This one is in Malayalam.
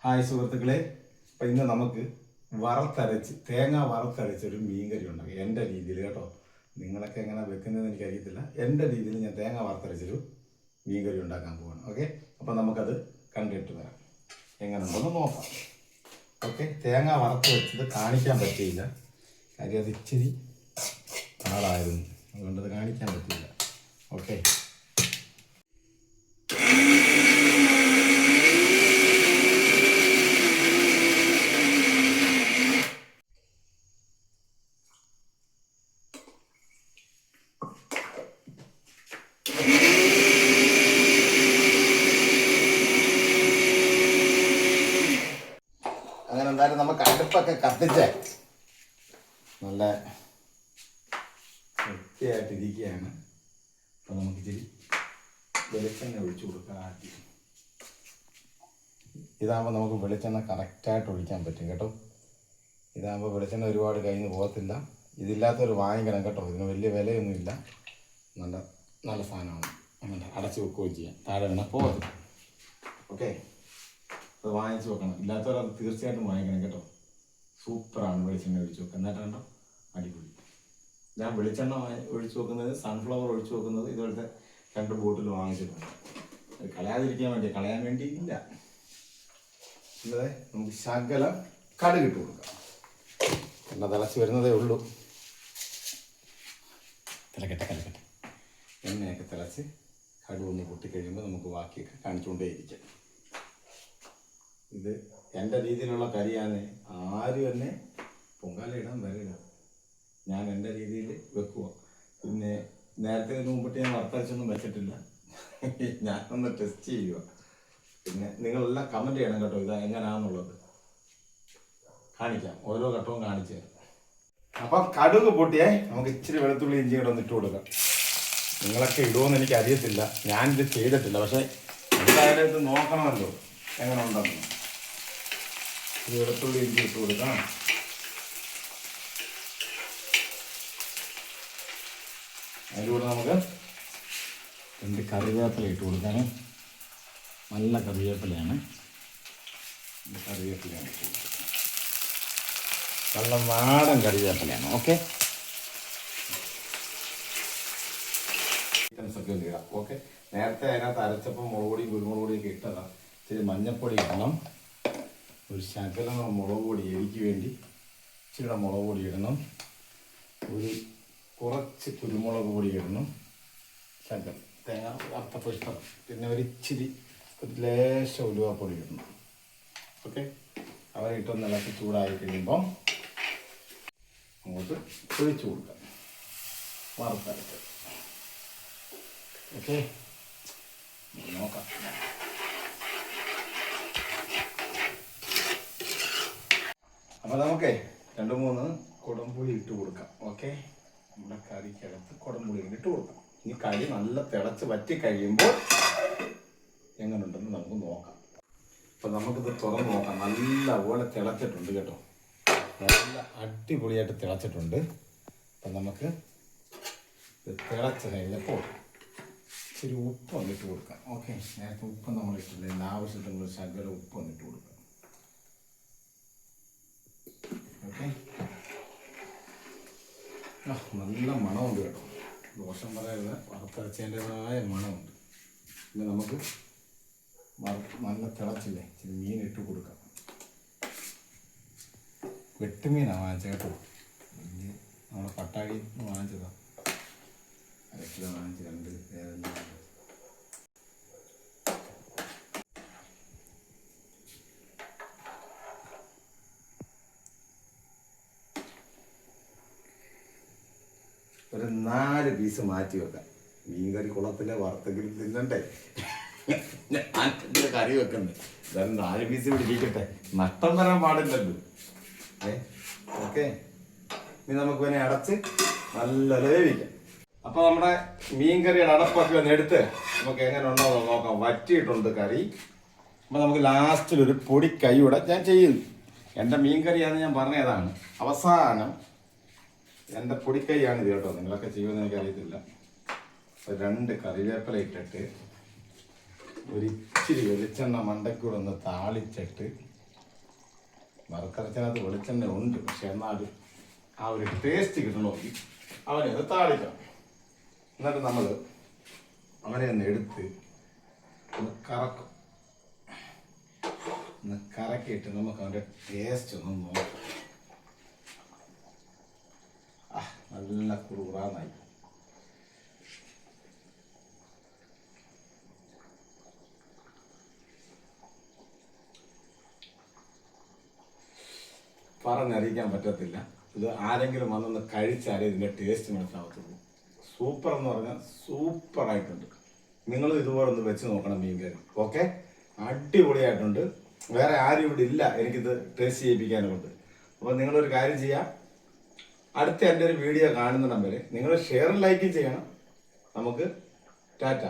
ഹായ് സുഹൃത്തുക്കളെ, അപ്പം ഇന്ന് നമുക്ക് തേങ്ങ വറുത്തരച്ചൊരു മീൻകറി ഉണ്ടാക്കി എൻ്റെ രീതിയിൽ കേട്ടോ. നിങ്ങളൊക്കെ എങ്ങനെ വെക്കുന്നതെന്ന് എനിക്കറിയത്തില്ല. എൻ്റെ രീതിയിൽ ഞാൻ തേങ്ങ വറുത്തരച്ചൊരു മീൻകറി ഉണ്ടാക്കാൻ പോവാണ്. ഓക്കെ, അപ്പം നമുക്കത് കണ്ടിട്ട് വരാം, എങ്ങനെ ഉണ്ടെന്ന് നോക്കാം. ഓക്കെ, തേങ്ങ വറുത്ത് വെച്ചത് കാണിക്കാൻ പറ്റിയില്ല, കാര്യം അത് ഇച്ചിരി പാടായിരുന്നു, അതുകൊണ്ടത് കാണിക്കാൻ പറ്റിയില്ല. ഓക്കെ, അങ്ങനെ എന്തായാലും നമുക്ക് അടുപ്പൊക്കെ കത്തിച്ച് നല്ല വൃത്തിയായിട്ടിരിക്കുകയാണ്. അപ്പം നമുക്ക് ഇച്ചിരി വെളിച്ചെണ്ണ ഒഴിച്ചു കൊടുക്കാം ആദ്യം. ഇതാകുമ്പോൾ നമുക്ക് വെളിച്ചെണ്ണ കറക്റ്റായിട്ട് ഒഴിക്കാൻ പറ്റും കേട്ടോ. ഇതാകുമ്പോൾ വെളിച്ചെണ്ണ ഒരുപാട് കയ്യിൽ നിന്ന് പോകത്തില്ല. ഇതില്ലാത്തൊരു വാങ്ങിക്കണം കേട്ടോ, ഇതിന് വലിയ വിലയൊന്നുമില്ല, നല്ല നല്ല സാധനമാണ്. അങ്ങനെ അടച്ചു വെക്കുകയും ചെയ്യാം, താഴെ വേണം പോകത്തില്ല. ഓക്കെ, അത് വാങ്ങിച്ച് വെക്കണം, ഇല്ലാത്തവരത് തീർച്ചയായിട്ടും വാങ്ങിക്കണം കേട്ടോ. സൂപ്പറാണ് വെളിച്ചെണ്ണ ഒഴിച്ച് വെക്കുക, എന്നിട്ട് കണ്ടോ അടിപൊളി. ഞാൻ വെളിച്ചെണ്ണ ഒഴിച്ച് വെക്കുന്നത്, സൺഫ്ലവർ ഒഴിച്ച് വെക്കുന്നത് ഇതുപോലത്തെ 2 ബോട്ടിൽ വാങ്ങിച്ചിട്ടുണ്ട്. അത് കളയാതിരിക്കാൻ വേണ്ടി, കളയാൻ വേണ്ടി ഇല്ല. അല്ലാതെ നമുക്ക് ശകലം കടുക് ഇട്ട് കൊടുക്കാം. എണ്ണ തിളച്ച് വരുന്നതേ ഉള്ളൂ. തിളക്കട്ടെ. എണ്ണയൊക്കെ തിളച്ച് കടുകൊന്ന് പൊട്ടിക്കഴിയുമ്പോൾ നമുക്ക് ബാക്കിയൊക്കെ കാണിച്ചുകൊണ്ടേയിരിക്കാം. ഇത് എൻ്റെ രീതിയിലുള്ള കറിയാണ്. ആരും എന്നെ പൊങ്കാലയിടാൻ വരില്ല, ഞാൻ എൻ്റെ രീതിയിൽ വെക്കുക. പിന്നെ നേരത്തെ മുമ്പിട്ട് ഞാൻ വറുത്തരച്ചൊന്നും വെച്ചിട്ടില്ല, ഞാനൊന്ന് ടെസ്റ്റ് ചെയ്യുക. പിന്നെ നിങ്ങളെല്ലാം കമൻറ്റ് ചെയ്യണം കേട്ടോ, ഇത് എങ്ങനെയാണെന്നുള്ളത് കാണിക്കാം, ഓരോ ഘട്ടവും കാണിച്ചു തരാം. അപ്പം കടുക് പൊട്ടിയേ നമുക്ക് ഇച്ചിരി വെളുത്തുള്ളി ഇഞ്ചി കൂടെ ഒന്ന് ഇട്ട് കൊടുക്കാം. നിങ്ങളൊക്കെ ഇടുമെന്ന് എനിക്ക് അറിയത്തില്ല, ഞാനിത് ചെയ്തിട്ടില്ല, പക്ഷേ എന്തായാലും ഇത് നോക്കണമല്ലോ എങ്ങനെ ഉണ്ടെന്ന്. ഇത് വെളുത്തുള്ളി ഇഞ്ചി ഇട്ട് കൊടുക്കാം. അതിലൂടെ നമുക്ക് 2 കറിവേപ്പില ഇട്ട് കൊടുക്കാൻ. നല്ല കറിവേപ്പിലയാണ് ഇട്ട് കൊടുക്കുന്നത്, നല്ല നാടൻ കറിവേപ്പിലയാണ്. ഓക്കെ, ഐറ്റംസ് ഒക്കെ ഒന്ന് ഇടാം. ഓക്കെ, നേരത്തെ അതിനകത്ത് അരച്ചപ്പോൾ മുളക് പൊടി കുരുമുളക് പൊടിയൊക്കെ ഇട്ടതാണ്. ഇച്ചിരി മഞ്ഞൾപ്പൊടി ഇടണം, ഒരു ശകലം മുളക് പൊടി, എനിക്ക് വേണ്ടി ഇച്ചിരി മുളക് പൊടി ഇടണം, ഒരു കുറച്ച് കുരുമുളക് പൊടി ഇടണം, ശകലം തേങ്ങ വറുത്തപ്പോൾ ഇഷ്ടം, പിന്നെ ഒരു ലേശം ഉലുവാപ്പൊടി ഇടണം. ഓക്കെ, അവരിട്ടൊന്ന് ഇളക്കി ചൂടായി കഴിയുമ്പം അങ്ങോട്ട് ഒഴിച്ചു കൊടുക്കാം വറുത്തരച്ച്. ഓക്കെ, നോക്കാം. അപ്പോൾ നമുക്ക് 2-3 കുടംപുളി ഇട്ട് കൊടുക്കാം. ഓക്കെ, നമ്മുടെ കറിക്കകത്ത് കുടംപുളി ഇട്ട് കൊടുക്കാം. ഇനി കറി നല്ല തിളച്ച് വറ്റി കഴിയുമ്പോൾ എങ്ങനെയുണ്ടെന്ന് നമുക്ക് നോക്കാം. അപ്പം നമുക്കിത് തുറന്ന് നോക്കാം. നല്ലപോലെ തിളച്ചിട്ടുണ്ട് കേട്ടോ, നല്ല അടിപൊളിയായിട്ട് തിളച്ചിട്ടുണ്ട്. അപ്പം നമുക്ക് ഇത് തിളച്ച് കഴിഞ്ഞപ്പോൾ ഇച്ചിരി ഉപ്പ് വന്നിട്ട് കൊടുക്കാം. ഓക്കെ, നേരത്തെ ഉപ്പ് നമ്മൾ ഇട്ടില്ല, ഇതിന് ആവശ്യത്തിനുള്ള ശകലം ഉപ്പ് വന്നിട്ട് കൊടുക്കാം. ഓക്കെ, നല്ല മണമുണ്ട് കേട്ടോ, ദോഷം പറയരുത്, വറുത്തരച്ചതിൻ്റെതായ മണമുണ്ട്. പിന്നെ നമുക്ക് നല്ല തിളച്ചില്ലേ, ഇച്ചിരി മീൻ ഇട്ട് കൊടുക്കാം. വെട്ടുമീനാണ് വാങ്ങിച്ചത് കേട്ടോ, നമ്മുടെ പട്ടാഴി വാങ്ങിച്ചതാണ്, 1 കിലോ വാങ്ങിച്ച് 2 പേരെല്ലാം. ഒരു 4 പീസ് മാറ്റി വെക്കാം. മീൻകറി കുളത്തിലെ വറുത്തെങ്കിലും തിന്നണ്ടേ, ഞാൻ കറി വെക്കണ്ടേ, എന്തായാലും 4 പീസ് പിടിക്കട്ടെ, നഷ്ടം വരാൻ പാടില്ലല്ലോ. ഓക്കെ, ഇനി നമുക്ക് പിന്നെ അടച്ച് നല്ല വേവിക്കാം. അപ്പൊ നമ്മുടെ മീൻകറിയുടെ അടപ്പൊക്കെ ഒന്ന് എടുത്ത് നമുക്ക് എങ്ങനെ ഉണ്ടോ നോക്കാം. വറ്റിയിട്ടുണ്ട് കറി. അപ്പൊ നമുക്ക് ലാസ്റ്റിൽ ഒരു പൊടി കൈയൂടെ ഞാൻ ചെയ്യുന്നു. എൻ്റെ മീൻകറിയാണെന്ന് ഞാൻ പറഞ്ഞതാണ്. അവസാനം എൻ്റെ പൊടിക്കൈയാണ് ഇത് കേട്ടോ, നിങ്ങളൊക്കെ ചെയ്യുമെന്ന് എനിക്കറിയത്തില്ല. 2 കറിവേപ്പില ഇട്ടിട്ട് ഒരു ഇച്ചിരി വെളിച്ചെണ്ണ മണ്ടയ്ക്കൂടെ ഒന്ന് താളിച്ചിട്ട് വറുത്തരച്ചതിനകത്ത് വെളിച്ചെണ്ണ ഉണ്ട്, പക്ഷെ എന്നാലും ആ ഒരു ടേസ്റ്റ് കിട്ടണമെങ്കിൽ അവനെ അത് താളിക്കണം. എന്നിട്ട് നമ്മൾ അവനെ ഒന്ന് എടുത്ത് ഒന്ന് കറക്കും. ഒന്ന് കറക്കിയിട്ട് നമുക്ക് അവൻ്റെ ടേസ്റ്റ് ഒന്ന് നോക്കാം. നല്ല കുറുകുറാന്നായി. പറഞ്ഞറിയിക്കാൻ പറ്റത്തില്ല. ഇത് ആരെങ്കിലും വന്നൊന്ന് കഴിച്ചാലേ ഇതിൻ്റെ ടേസ്റ്റ് മനസ്സിലാവത്തുള്ളൂ. സൂപ്പർ എന്ന് പറഞ്ഞാൽ സൂപ്പറായിട്ടുണ്ട്. നിങ്ങളും ഇതുപോലെ ഒന്ന് വെച്ച് നോക്കണം മീൻ കറി. ഓക്കെ, അടിപൊളിയായിട്ടുണ്ട്. വേറെ ആരും ഇവിടെ ഇല്ല എനിക്കിത് ടേസ്റ്റ് ചെയ്യിപ്പിക്കാനുമുണ്ട്. അപ്പോൾ നിങ്ങളൊരു കാര്യം ചെയ്യാം, അടുത്ത എൻ്റെ ഒരു വീഡിയോ കാണുന്നിടം വരെ നിങ്ങൾ ഷെയറും ലൈക്കും ചെയ്യണം. നമുക്ക് ടാറ്റ.